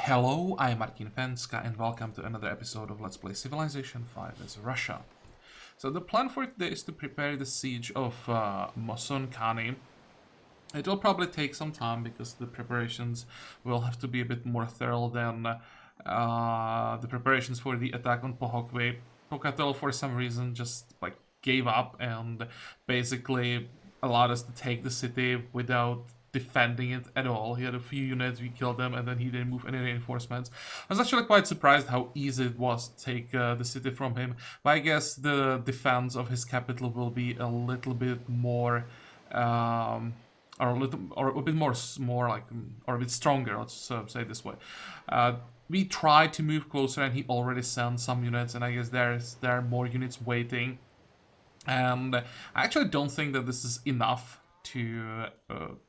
Hello, I'm Martin Fencka and welcome to another episode of Let's Play Civilization 5 as Russia. So the plan for today is to prepare the siege of Moson Khani. It will probably take some time because the preparations will have to be a bit more thorough than the preparations for the attack on Pohokwe. Pokatel for some reason just gave up and basically allowed us to take the city without defending it at all. He had a few units, we killed them, and then he didn't move any reinforcements. I was actually quite surprised how easy it was to take the city from him, but I guess the defense of his capital will be a little bit more or a bit more or a bit stronger, let's say it this way. We tried to move closer and he already sent some units, and I guess there are more units waiting. And I actually don't think that this is enough to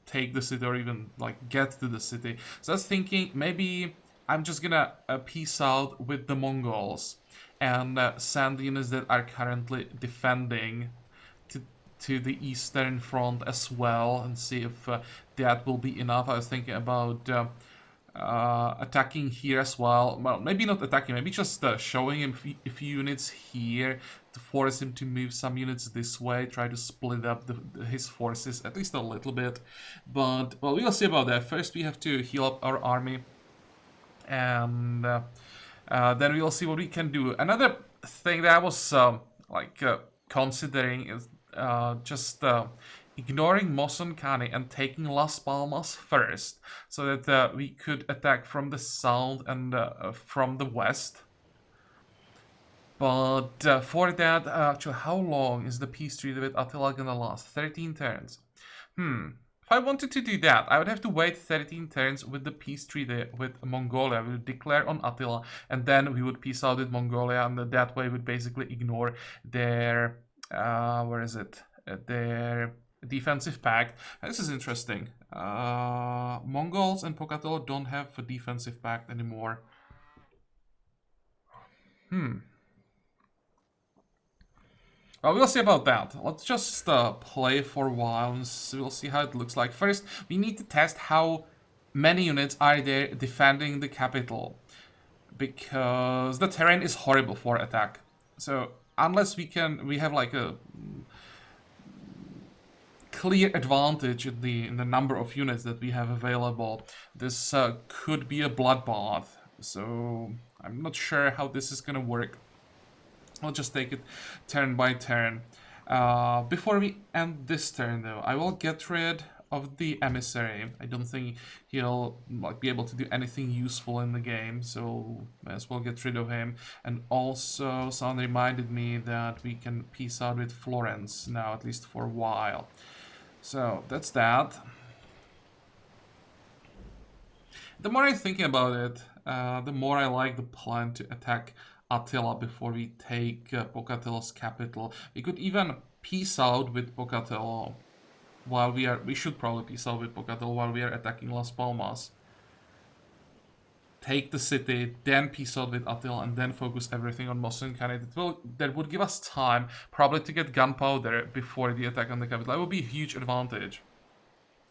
take the city or even get to the city. So I was thinking maybe I'm just gonna peace out with the Mongols and send the units that are currently defending to the eastern front as well and see if that will be enough. I was thinking about attacking here as well. Well, maybe not attacking, maybe just showing him a few units here to force him to move some units this way, try to split up his forces at least a little bit. But, well, we'll see about that. First we have to heal up our army, and then we'll see what we can do. Another thing that I was considering is just ignoring Moson Khani and taking Las Palmas first, so that we could attack from the south and from the west. But for that, actually, how long is the peace treaty with Attila gonna last? 13 turns. If I wanted to do that, I would have to wait 13 turns with the peace treaty with Mongolia. We would declare on Attila, and then we would peace out with Mongolia, and that way we would basically ignore their their defensive pact. This is interesting. Mongols and Pokatil don't have a defensive pact anymore. Well, we'll see about that. Let's just play for a while and we'll see how it looks like. First, we need to test how many units are there defending the capital, because the terrain is horrible for attack. So unless we have like a clear advantage in the number of units that we have available, this could be a bloodbath. So I'm not sure how this is gonna work. I'll just take it turn by turn. Before we end this turn, though, I will get rid of the emissary. I don't think he'll be able to do anything useful in the game, so may as well get rid of him. And also, someone reminded me that we can peace out with Florence now, at least for a while. So that's that. The more I'm thinking about it, the more I like the plan to attack Attila before we take Pokatil's capital. We could even peace out with Pokatil while we should probably peace out with Pokatil while we are attacking Las Palmas. Take the city, then peace out with Attila, and then focus everything on Moson Khani. That would give us time probably to get gunpowder before the attack on the capital. That would be a huge advantage.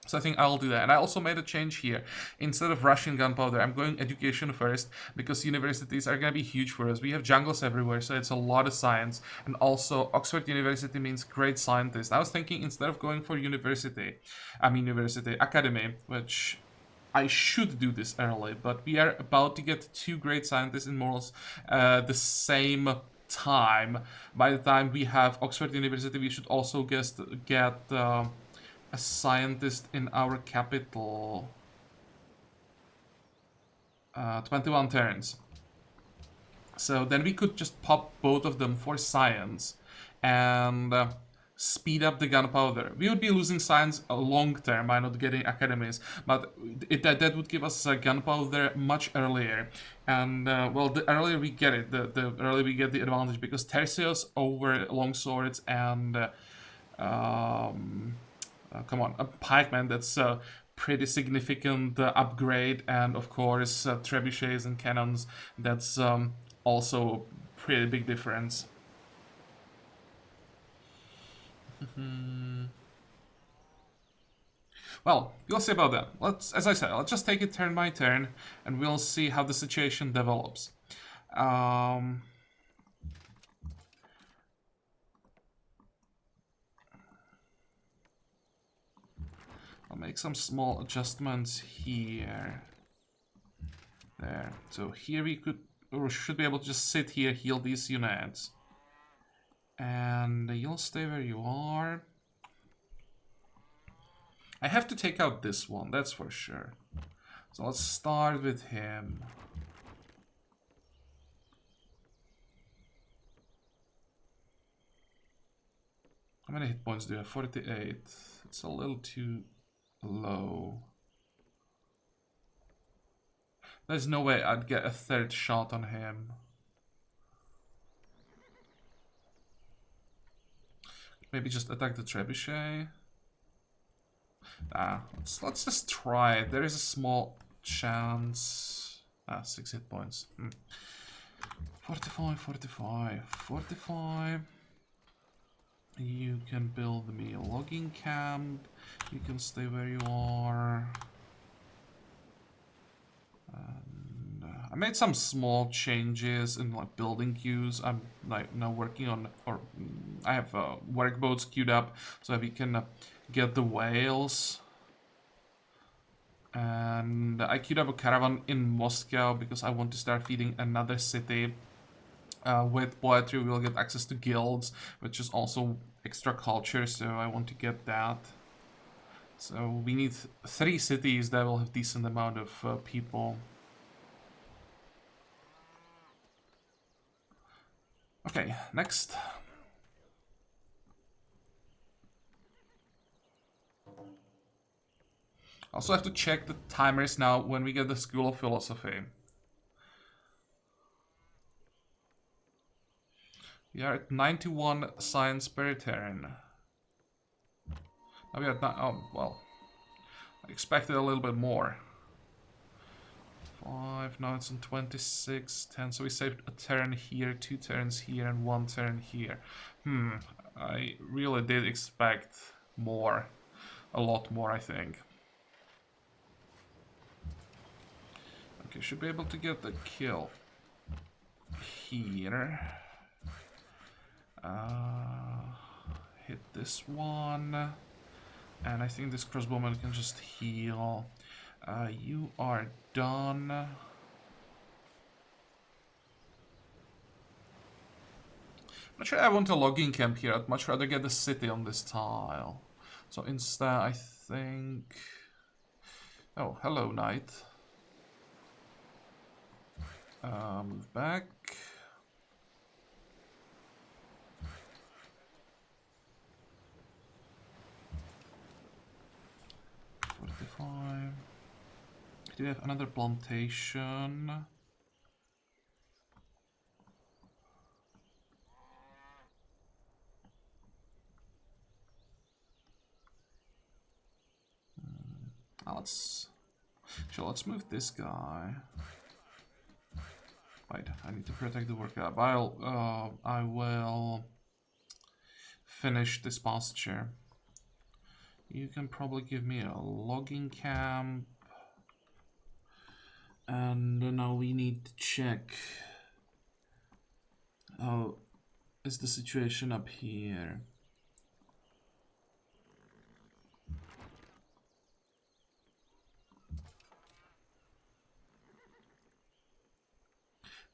So I think I'll do that. And I also made a change here. Instead of Russian gunpowder, I'm going education first, because universities are going to be huge for us. We have jungles everywhere, so it's a lot of science. And also, Oxford University means great scientists. I was thinking, instead of going for academy, which I should do this early, but we are about to get 2 great scientists in morals the same time. By the time we have Oxford University, we should also get a scientist in our capital. 21 turns. So then we could just pop both of them for science and speed up the gunpowder. We would be losing science long term by not getting academies, but that would give us gunpowder much earlier. And well, the earlier we get it, the earlier we get the advantage, because tercios over longswords and come on, a pikeman, that's a pretty significant upgrade, and of course trebuchets and cannons, that's also a pretty big difference. Well, we'll see about that. As I said, let's just take it turn by turn, and we'll see how the situation develops. I'll make some small adjustments here. There. So here we could, or should be able to just sit here, heal these units. And you'll stay where you are. I have to take out this one, that's for sure. So let's start with him. How many hit points do you have? 48. It's a little too low. There's no way I'd get a third shot on him. Maybe just attack the trebuchet. Let's just try it. There is a small chance. 6 hit points. 45, 45, 45. You can build me a logging camp. You can stay where you are. And, I made some small changes in like building queues. I'm like now working on, or I have work boats queued up so that we can get the whales. And I queued up a caravan in Moscow because I want to start feeding another city. With poetry we will get access to guilds, which is also extra culture, so I want to get that. So we need 3 cities that will have decent amount of people. Okay, next. Also have to check the timers now when we get the School of Philosophy. We are at 91 science per turn. Now we are at, oh, well, I expected a little bit more. 5, now it's on 26, 10, so we saved a turn here, 2 turns here, and 1 turn here. I really did expect more. A lot more, I think. Okay, should be able to get the kill here. Hit this one. And I think this crossbowman can just heal. You are done. Not sure I want a logging camp here. I'd much rather get the city on this tile. So instead, I think... Oh, hello, knight. Move back. Do we have another plantation? Let's move this guy. Wait, I need to protect the worker. I will finish this pasture. You can probably give me a logging camp. And now we need to check how is the situation up here.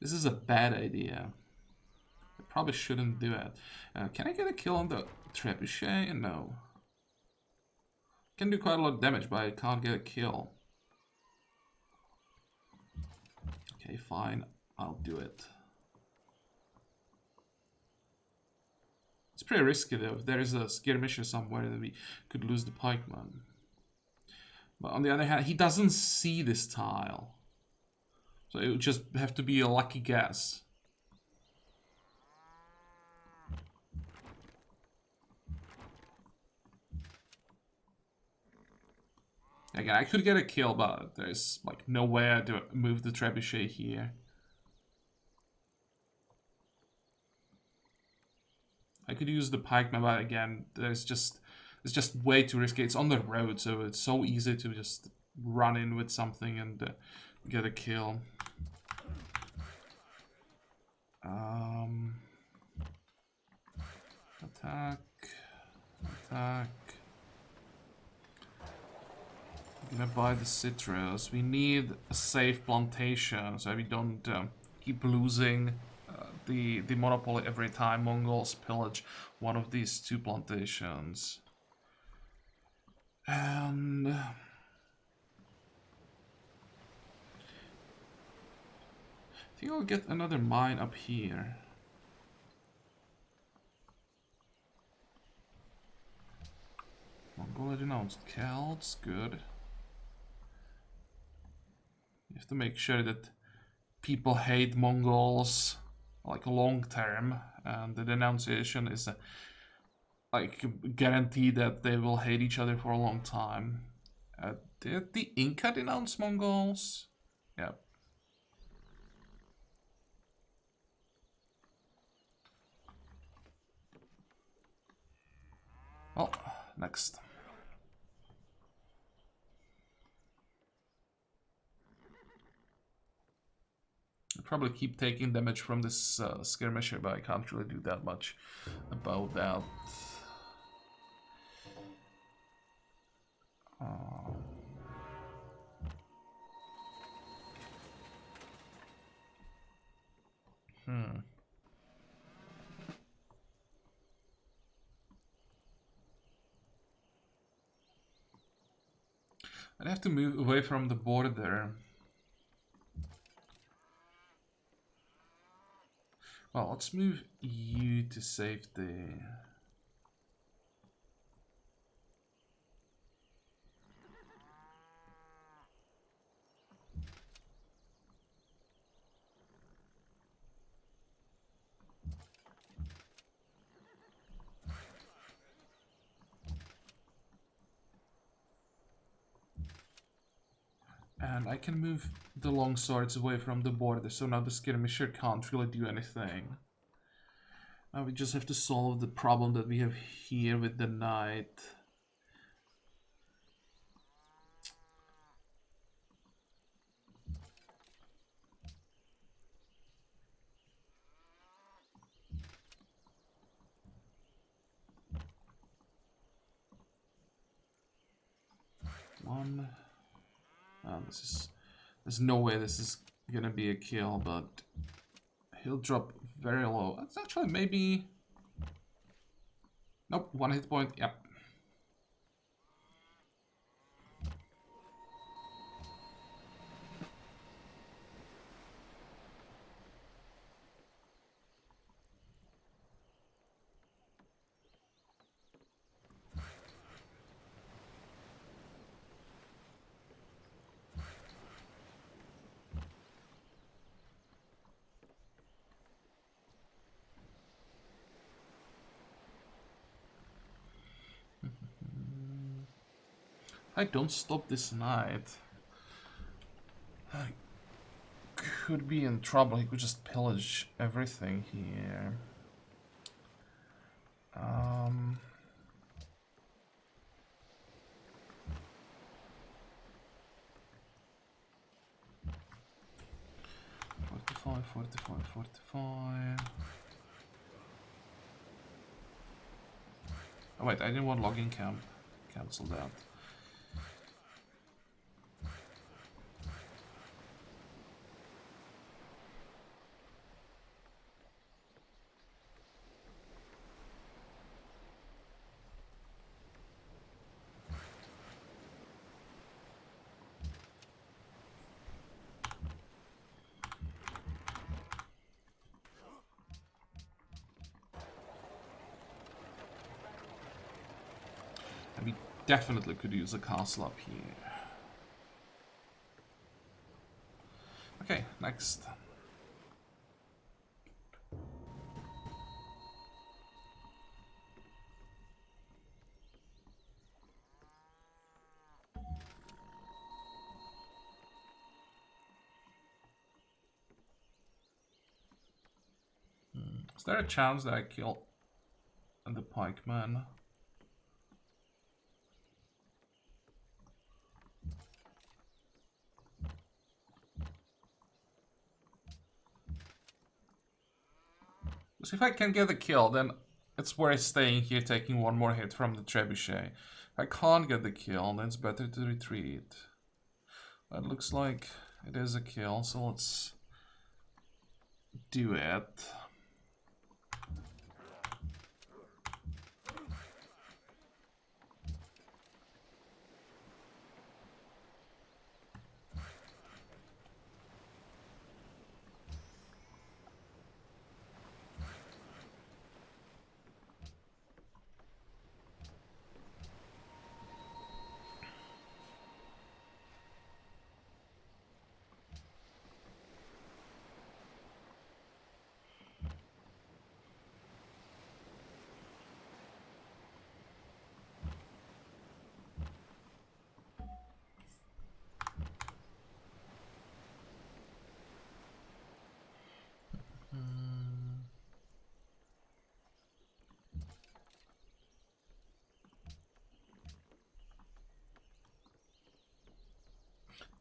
This is a bad idea. I probably shouldn't do it. Can I get a kill on the trebuchet? No. Can do quite a lot of damage, but I can't get a kill. Okay, fine. I'll do it. It's pretty risky though. If there is a skirmisher somewhere, that we could lose the pikeman. But on the other hand, he doesn't see this tile. So it would just have to be a lucky guess. Again, I could get a kill, but there's like no way I do move the trebuchet here. I could use the pikeman, but again, there's just It's just way too risky. It's on the road, so it's so easy to just run in with something and get a kill. Attack. Attack. I'm gonna buy the citrus. We need a safe plantation so we don't keep losing the monopoly every time Mongols pillage one of these two plantations. And I think I'll get another mine up here. Mongolia denounced Celts, good. You have to make sure that people hate Mongols like long term, and the denunciation is like guarantee that they will hate each other for a long time. Did the Inca denounce Mongols? Yeah. Well, next. I'll probably keep taking damage from this skirmisher, but I can't really do that much about that. I'd have to move away from the border. Well, let's move you to safety. And I can move the long swords away from the border, so now the skirmisher can't really do anything. Now we just have to solve the problem that we have here with the knight. One. There's no way this is gonna be a kill, but he'll drop very low. That's actually maybe... Nope, 1 hit point, yep. I don't stop this knight. I could be in trouble. He could just pillage everything here. Fortify. Oh wait, I didn't want logging camp. Cancel that. We definitely could use a castle up here. Okay, next. Is there a chance that I kill the pikeman? So if I can get the kill, then it's worth staying here, taking one more hit from the trebuchet. If I can't get the kill, then it's better to retreat. It looks like it is a kill, so let's do it.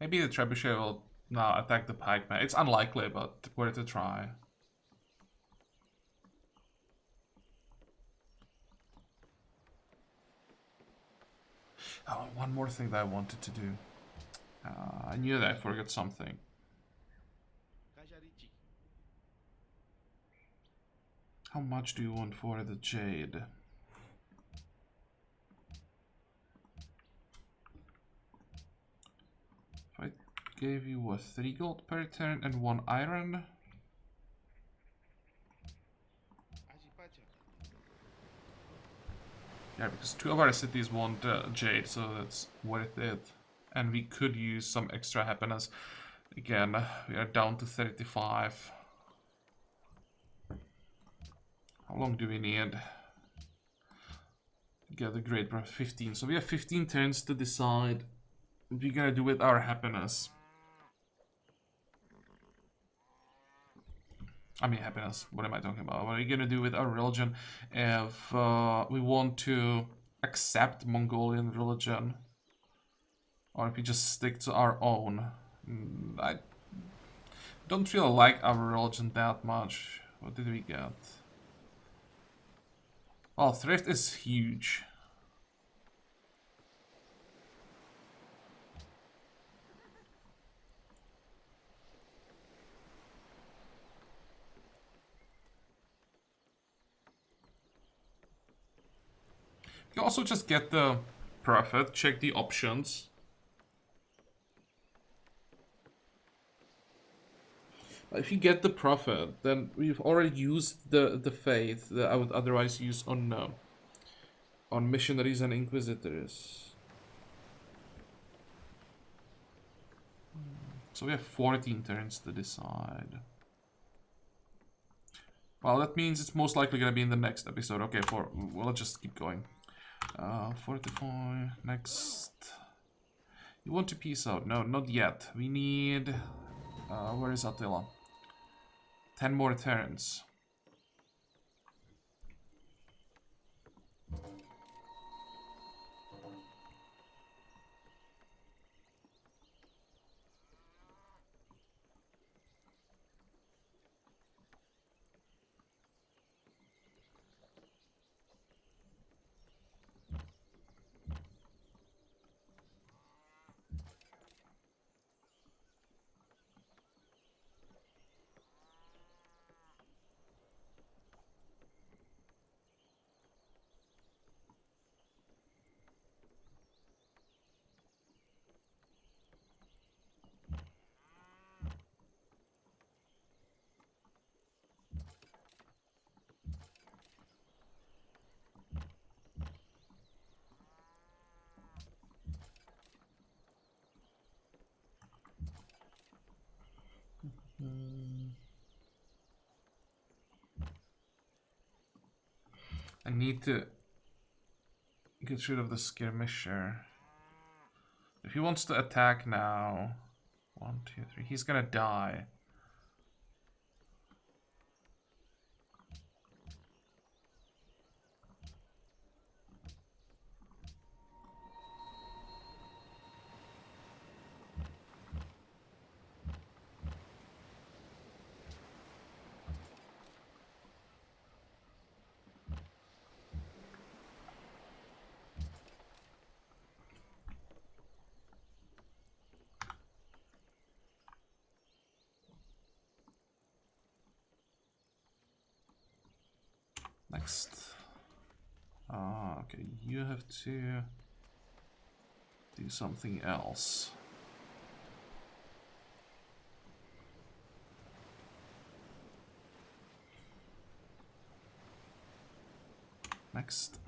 Maybe the trebuchet will now attack the pikeman. It's unlikely, but worth a try. Oh, one more thing that I wanted to do. I knew that I forgot something. How much do you want for the jade? If I gave you, what, 3 gold per turn and 1 iron? Yeah, because 2 of our cities want jade, so that's worth it. And we could use some extra happiness. Again, we are down to 35. How long do we need to get the grade? 15. So we have 15 turns to decide what we're gonna do with our happiness. I mean happiness, what am I talking about? What are we gonna do with our religion if we want to accept Mongolian religion? Or if we just stick to our own? I don't really like our religion that much. What did we get? Oh, thrift is huge. You can also just get the profit, check the options. If you get the profit, then we've already used the faith that I would otherwise use on missionaries and inquisitors. So we have 14 turns to decide. Well, that means it's most likely gonna be in the next episode. Okay, well, let's just keep going. 44, next. You want to peace out? No, not yet. We need... where is Attila? 10 more turns. I need to get rid of the skirmisher. If he wants to attack now, 1, 2, 3, he's gonna die. Next. Okay, you have to do something else. Next.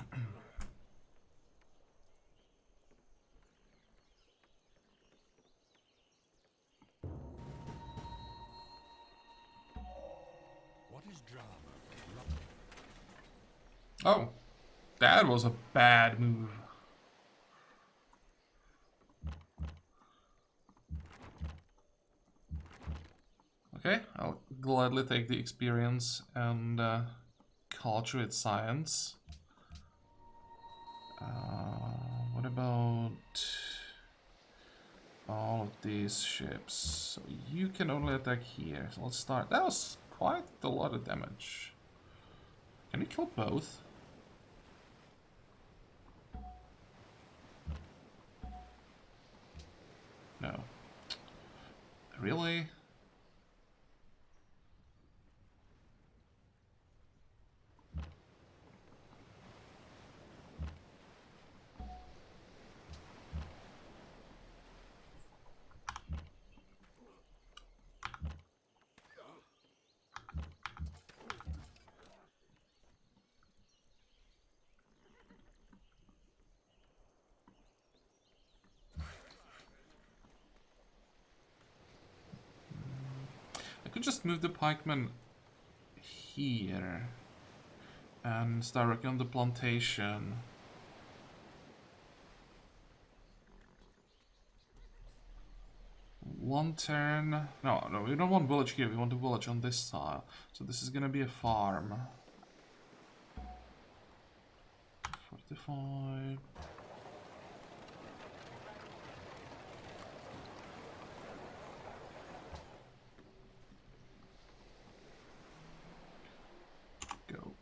What is drama? Oh, that was a bad move. Okay, I'll gladly take the experience and cultivate science. What about all of these ships? So you can only attack here. So let's start. That was quite a lot of damage. Can we kill both? No. Really? I could just move the pikemen here and start working on the plantation. One turn. No, we don't want village here. We want a village on this tile. So this is gonna be a farm. 45. Go.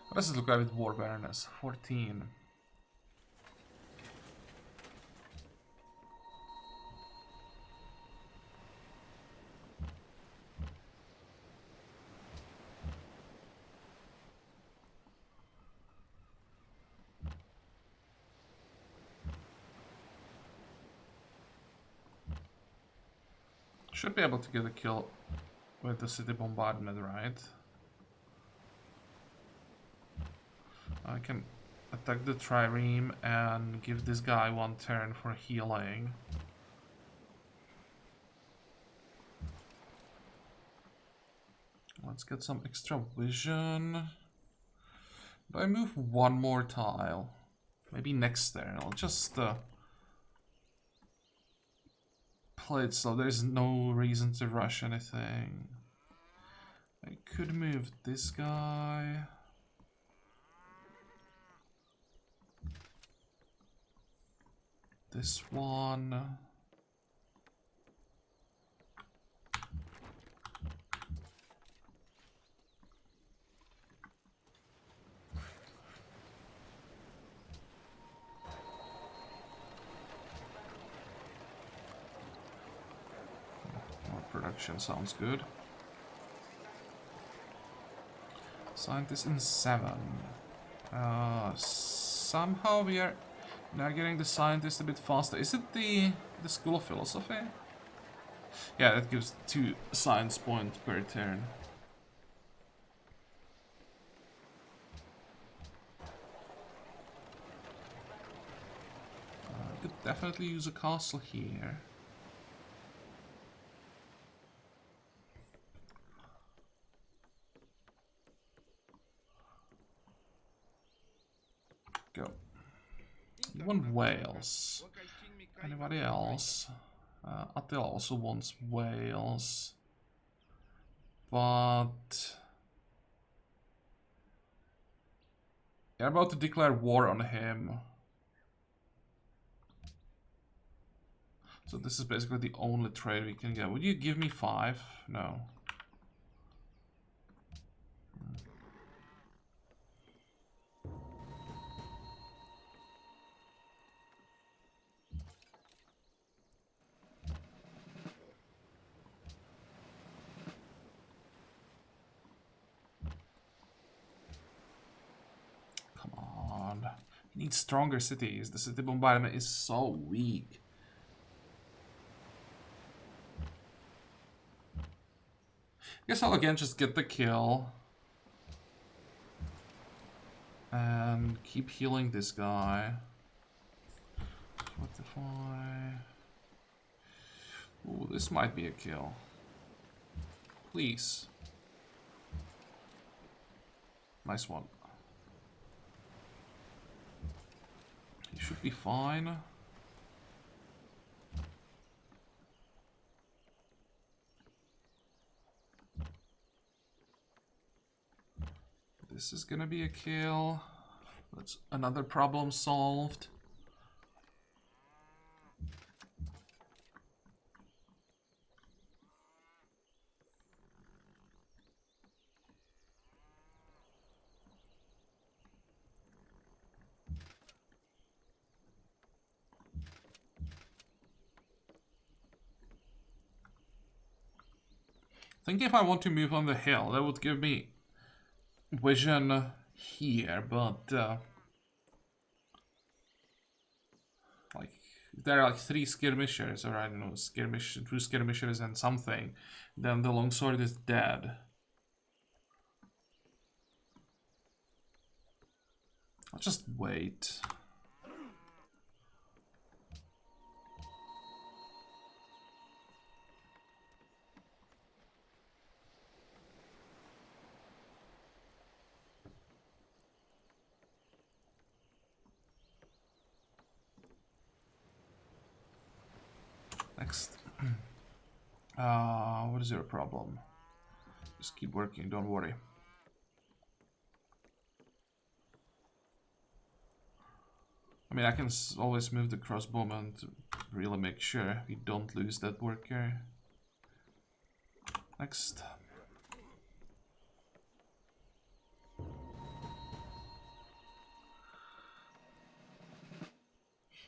How does it look like with War Baroness? 14. Should be able to get a kill with the city bombardment, right? I can attack the trireme and give this guy one turn for healing. Let's get some extra vision. Do I move one more tile? Maybe next turn. I'll just play it so there's no reason to rush anything. I could move this guy. This one. More production sounds good. Scientist in 7. Somehow we are now getting the scientist a bit faster. Is it the School of Philosophy? Yeah, that gives 2 science points per turn. I could definitely use a castle here. Go. You want Wales. Anybody else? Attila also wants Wales. But you're about to declare war on him. So this is basically the only trade we can get. Would you give me 5? No. He needs stronger cities. The city bombardment is so weak. Guess I'll again just get the kill. And keep healing this guy. Fortify. Ooh, this might be a kill. Please. Nice one. He should be fine. This is gonna be a kill. That's another problem solved. I think if I want to move on the hill, that would give me vision here, but like if there are like 3 skirmishers, or I don't know, two skirmishers and something, then the longsword is dead. I'll just wait. Next. What is your problem? Just keep working, don't worry. I mean, I can always move the crossbowman to really make sure we don't lose that worker. Next.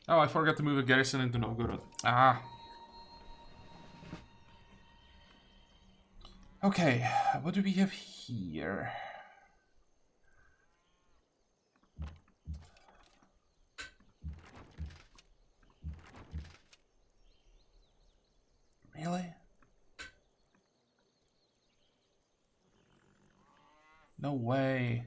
Oh, I forgot to move a garrison into Novgorod. Ah. Okay, what do we have here? Really? No way.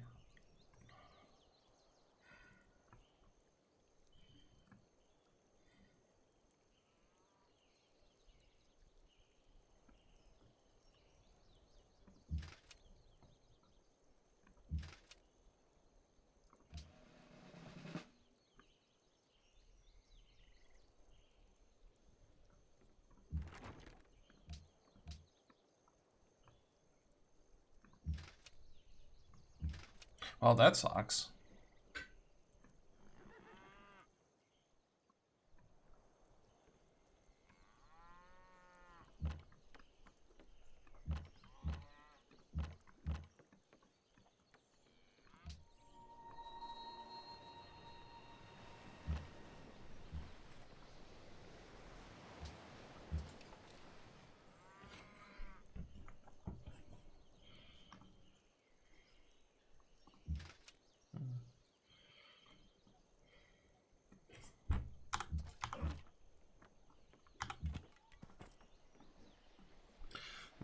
Well, that sucks.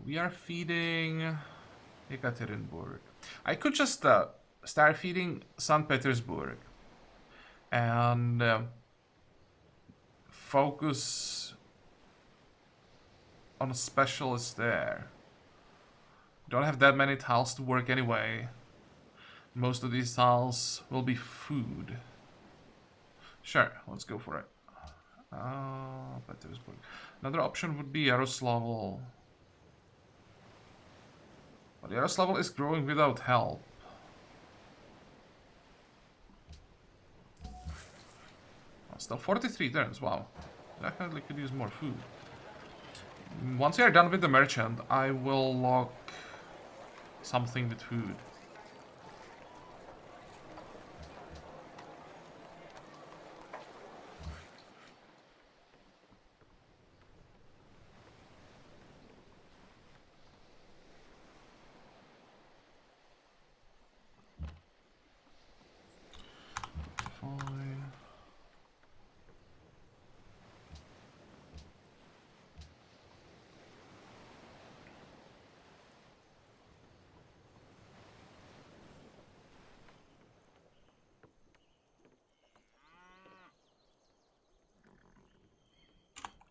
We are feeding Ekaterinburg. I could just start feeding St. Petersburg and focus on a specialist there. Don't have that many tiles to work anyway. Most of these tiles will be food. Sure, let's go for it. Petersburg. Another option would be Yaroslavl. But Yaroslavl is growing without help. Oh, still 43 turns, wow. Definitely could use more food. Once we are done with the merchant, I will lock something with food. fine.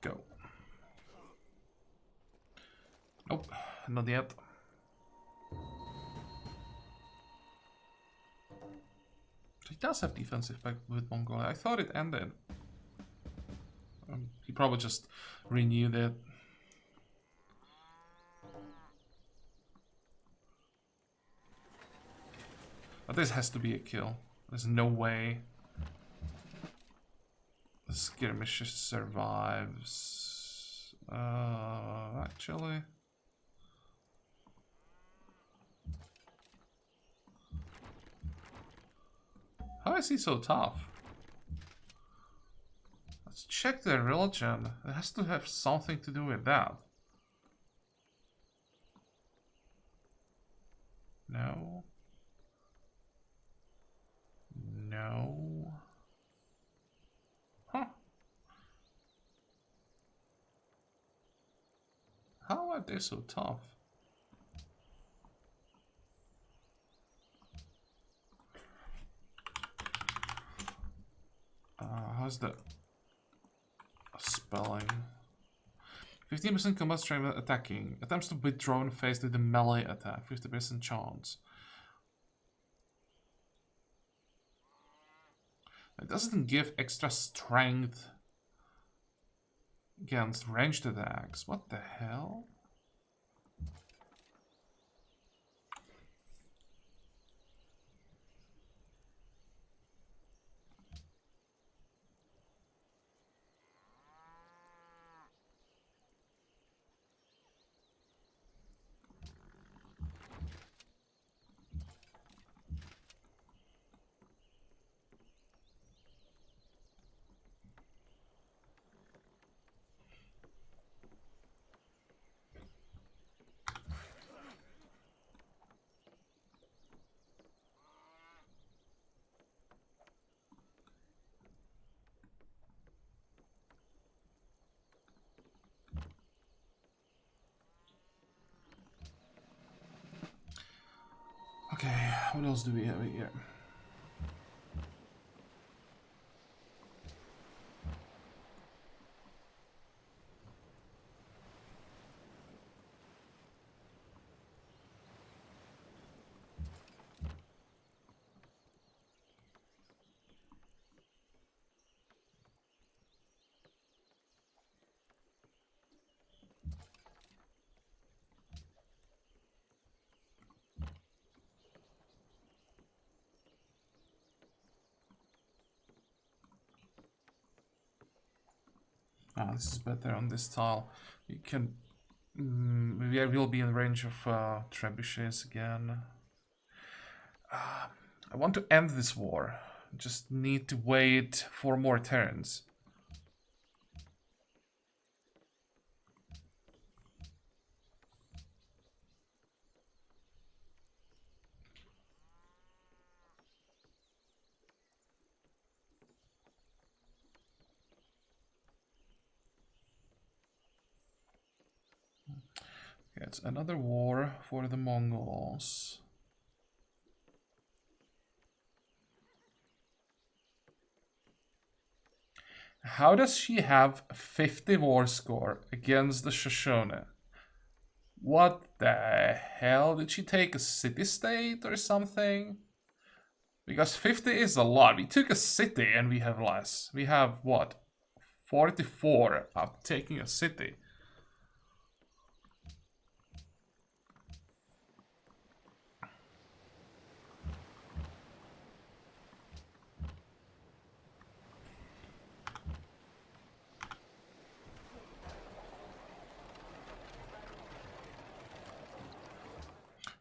Go. Nope, not yet. He does have defensive pact with Mongolia. I thought it ended. He probably just renewed it. But this has to be a kill. There's no way the skirmish survives. Actually. How is he so tough? Let's check their religion. It has to have something to do with that. No. No. Huh. How are they so tough? How's the spelling? 15% combat strength when attacking. Attempts to withdraw and face with the melee attack. 50% chance. It doesn't give extra strength against ranged attacks. What the hell? Okay, what else do we have here? Ah, this is better on this tile. You can... maybe I will be in range of trebuchets again. I want to end this war. Just need to wait 4 more turns. Okay, it's another war for the Mongols. How does she have 50 war score against the Shoshone? What the hell? Did she take a city-state or something? Because 50 is a lot. We took a city and we have less. We have, what? 44 after taking a city.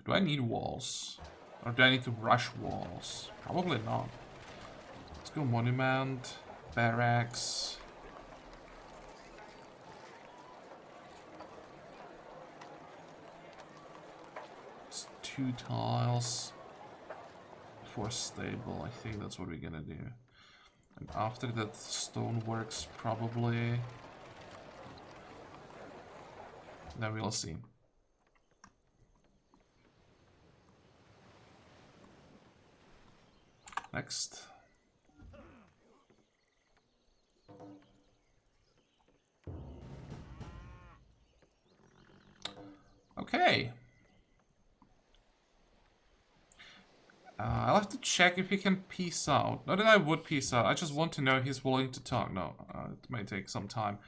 Do I need walls? Or do I need to rush walls? Probably not. Let's go monument, barracks. It's 2 tiles. 4 stable, I think that's what we're gonna do. And after that, stone works probably. Then we'll see. Next. Okay. I'll have to check if he can peace out. Not that I would peace out, I just want to know if he's willing to talk. No, it may take some time.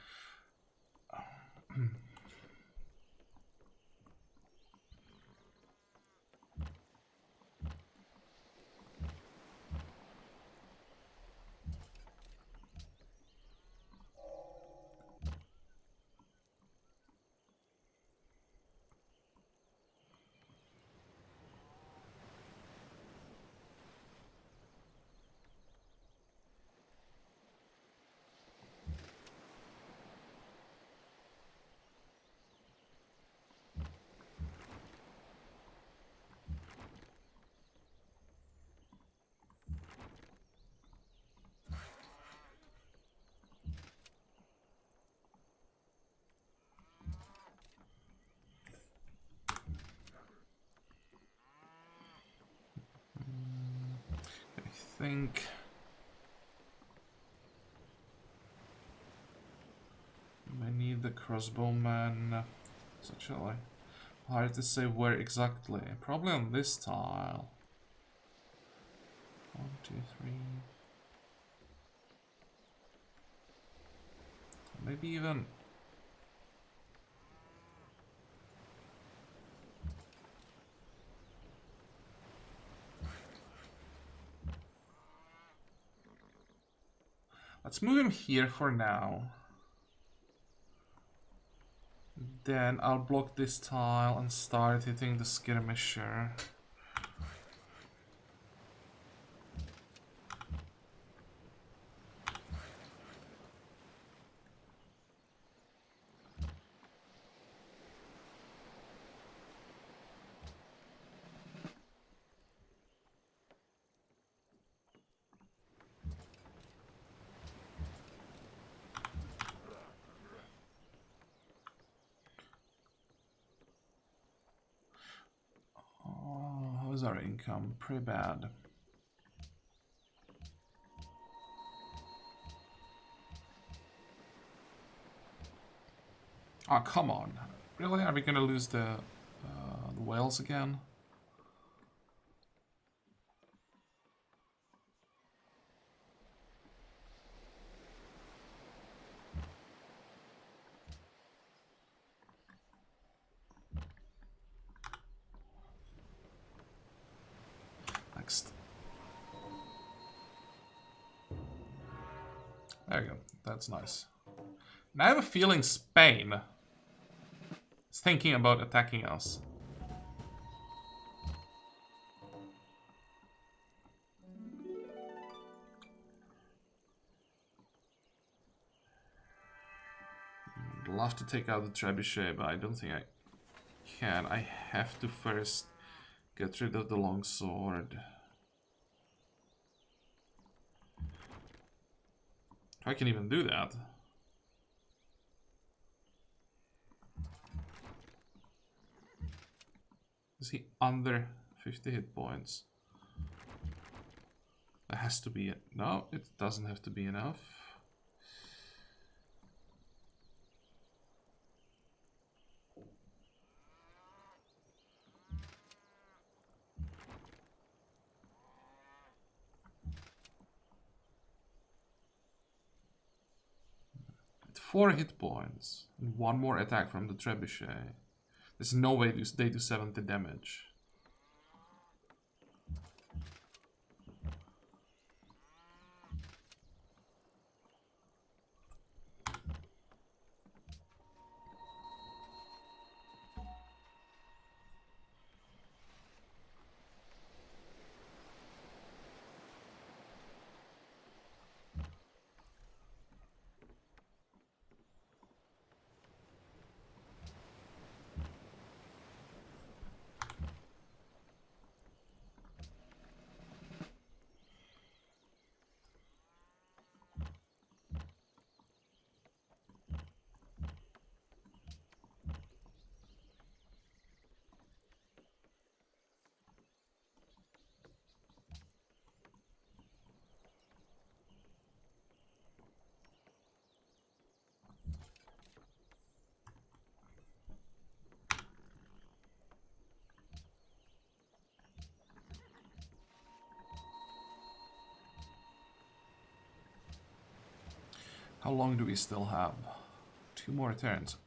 I think I need the crossbowman. It's actually hard to say where exactly. Probably on this tile. 1, 2, 3. Maybe even. Let's move him here for now. Then I'll block this tile and start hitting the skirmisher. How's our income? Pretty bad. Oh, come on. Really? Are we gonna lose the whales again? Next. There you go. That's nice. And I have a feeling Spain is thinking about attacking us. I'd love to take out the trebuchet, but I don't think I can. I have to first get rid of the longsword. If I can even do that. Is he under 50 hit points? That has to be it. No, it doesn't have to be enough. At 4 hit points and 1 more attack from the trebuchet. There's no way they do 70 damage. How long do we still have? 2 more turns.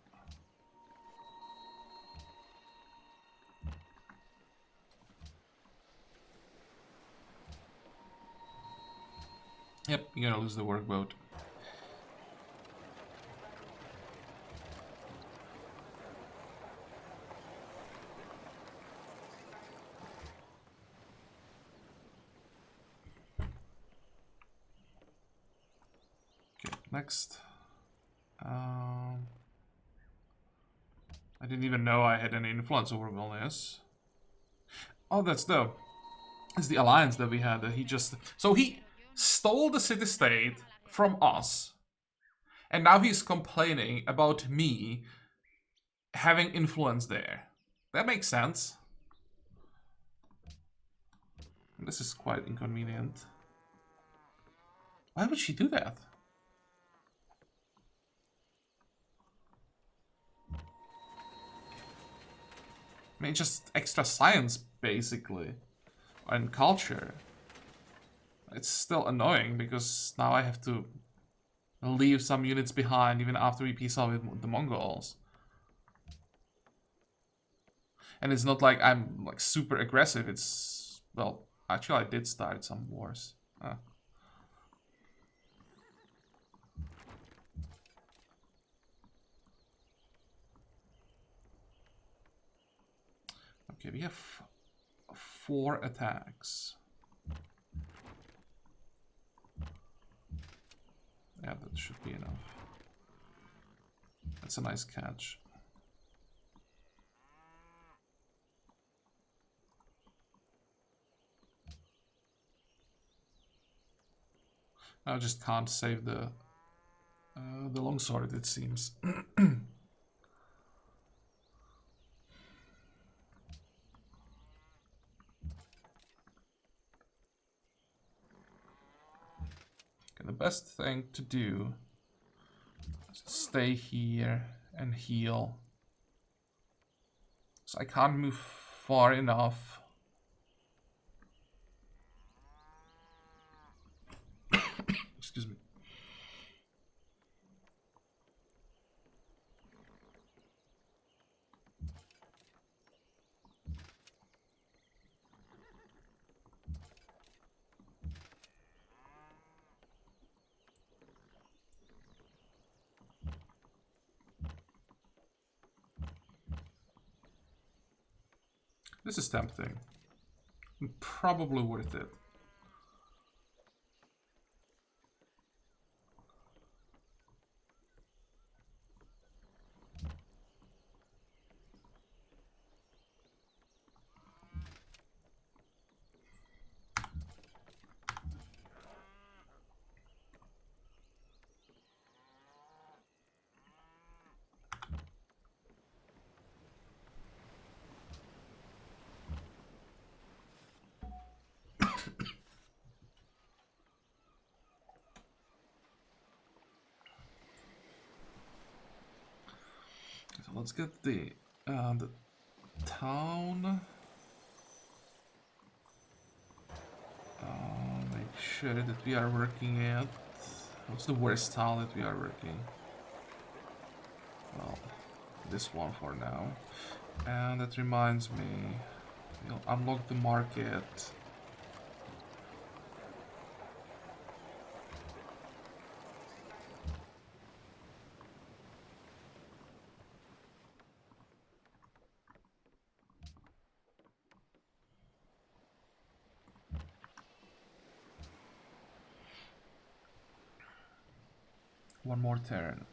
Yep, you're gonna lose the workboat. Okay, next. I didn't even know I had any influence over Vilnius. Oh, it's the alliance that we had that he just... So he stole the city-state from us. And now he's complaining about me having influence there. That makes sense. This is quite inconvenient. Why would she do that? I mean, just extra science, basically. And culture. It's still annoying, because now I have to leave some units behind, even after we peace out with the Mongols. And it's not like I'm, like, super aggressive, it's... Well, actually I did start some wars. Okay, we have 4 attacks. Yeah, that should be enough. That's a nice catch. I just can't save the longsword, it seems. The best thing to do is to stay here and heal. So I can't move far enough. Excuse me. This is tempting. Probably worth it. So let's get the town. Make sure that we are working at. What's the worst town that we are working? Well, this one for now. And that reminds me, we'll unlock the market. One more turn.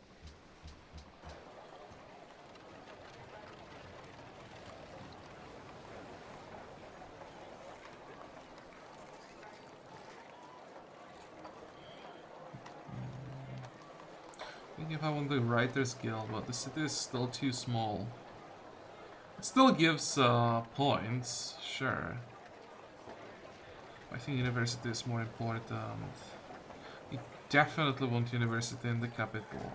I think if I want the Writers Guild, but the city is still too small. It still gives points, sure. I think university is more important. We definitely want university in the capital.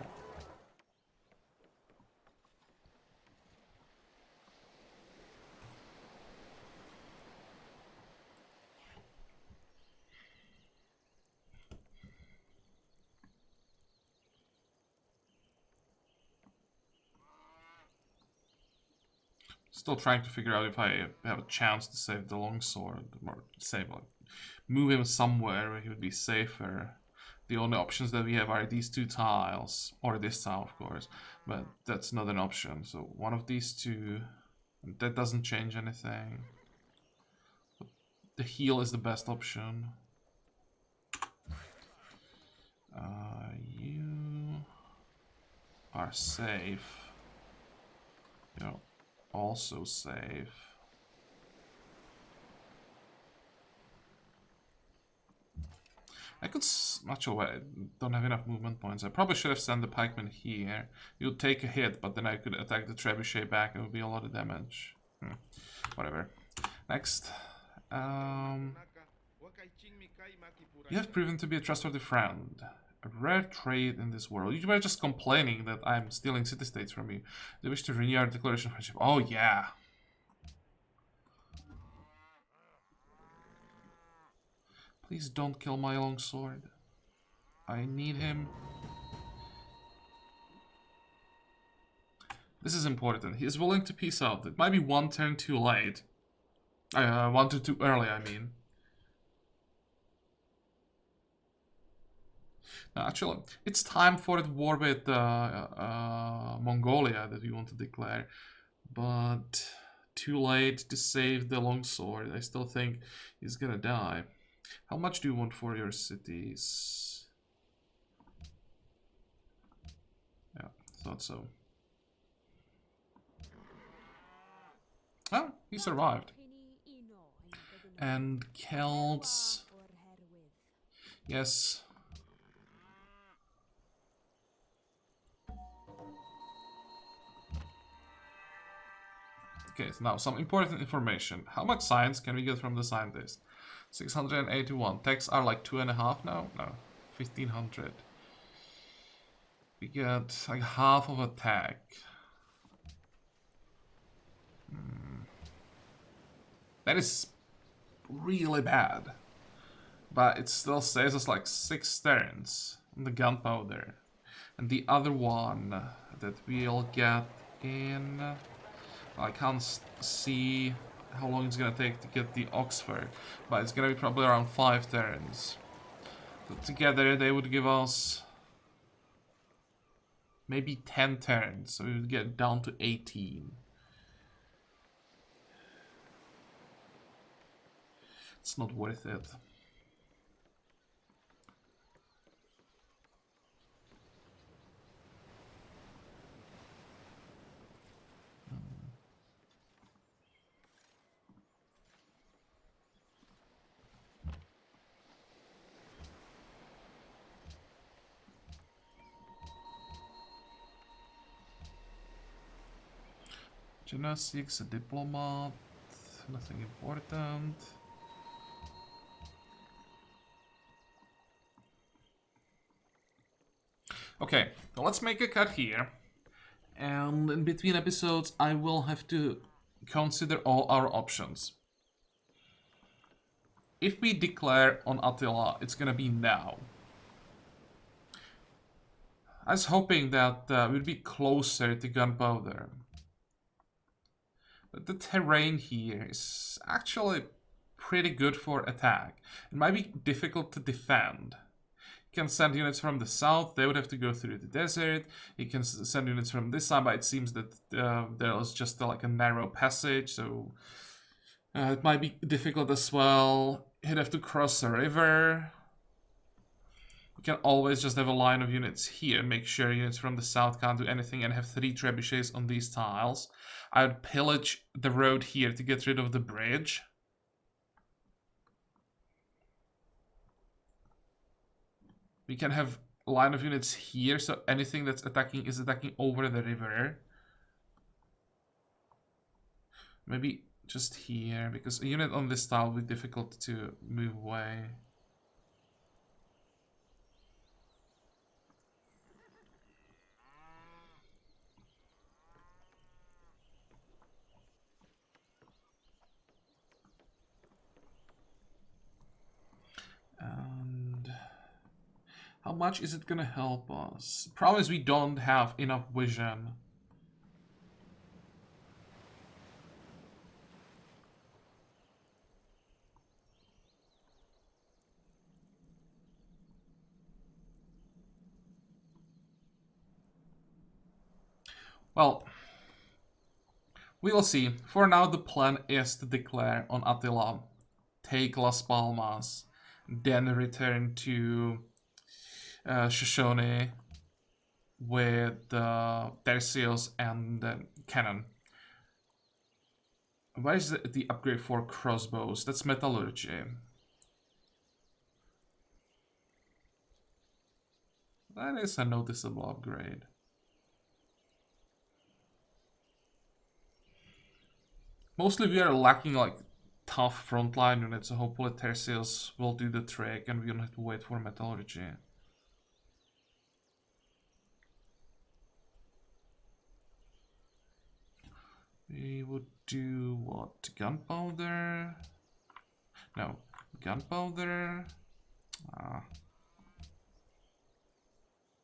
Still trying to figure out if I have a chance to save the longsword, or save, like, move him somewhere where he would be safer. The only options that we have are these two tiles, or this tile, of course, but that's not an option. So one of these two, that doesn't change anything. The heal is the best option. You are safe. You're also safe. I could actually, I don't have enough movement points. I probably should have sent the pikeman here. He would take a hit, but then I could attack the trebuchet back. It would be a lot of damage. Whatever. Next. You have proven to be a trustworthy friend. A rare trait in this world. You were just complaining that I'm stealing city-states from you. Do you wish to renew our declaration of friendship? Oh, yeah. Please don't kill my longsword. I need him. This is important. He is willing to peace out. It might be one turn too late. 1 turn too early, I mean. Now, actually, it's time for the war with Mongolia that we want to declare. But too late to save the longsword. I still think he's gonna die. How much do you want for your cities? Yeah, thought so. Oh, he survived. And Celts. Yes. Okay, so now some important information. How much science can we get from the scientist? 681. Techs are like 2.5 now? No, 1500. We get like half of a tech. That is really bad. But it still saves us like 6 turns on the gunpowder. And the other one that we'll get in... I can't see how long it's gonna take to get the Oxford, but it's gonna be probably around 5 turns. So together they would give us maybe 10 turns, so we would get down to 18. It's not worth it. Jenna seeks a diplomat. Nothing important. Okay, so let's make a cut here. And in between episodes, I will have to consider all our options. If we declare on Attila, it's gonna be now. I was hoping that we'd be closer to gunpowder. But the terrain here is actually pretty good for attack. It might be difficult to defend. You can send units from the south, they would have to go through the desert. You can send units from this side, but it seems that there is just like a narrow passage, so it might be difficult as well. You'd have to cross a river. You can always just have a line of units here, make sure units from the south can't do anything, and have 3 trebuchets on these tiles. I would pillage the road here to get rid of the bridge. We can have a line of units here, so anything that's attacking is attacking over the river. Maybe just here, because a unit on this tile will be difficult to move away. And how much is it gonna help us? Problem is we don't have enough vision. Well, we will see. For now, the plan is to declare on Attila, take Las Palmas, then return to Shoshone with Tercios and cannon. Where is the upgrade for crossbows? That's metallurgy. That is a noticeable upgrade. Mostly we are lacking like tough frontline units, so hopefully Tercios will do the trick and we don't have to wait for metallurgy. We would do what? Gunpowder? No, gunpowder.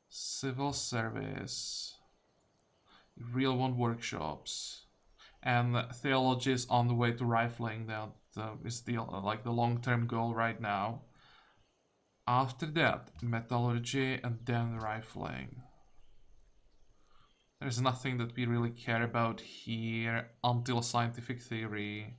Civil service. Real one workshops. And theology is on the way to rifling. That is the like the long-term goal right now. After that, metallurgy and then rifling. There's nothing that we really care about here until scientific theory.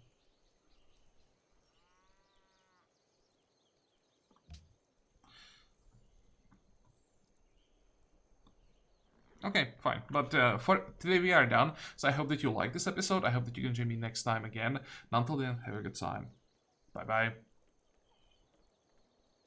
Okay, fine. But for today we are done. So I hope that you like this episode. I hope that you can join me next time again. And until then, have a good time. Bye bye.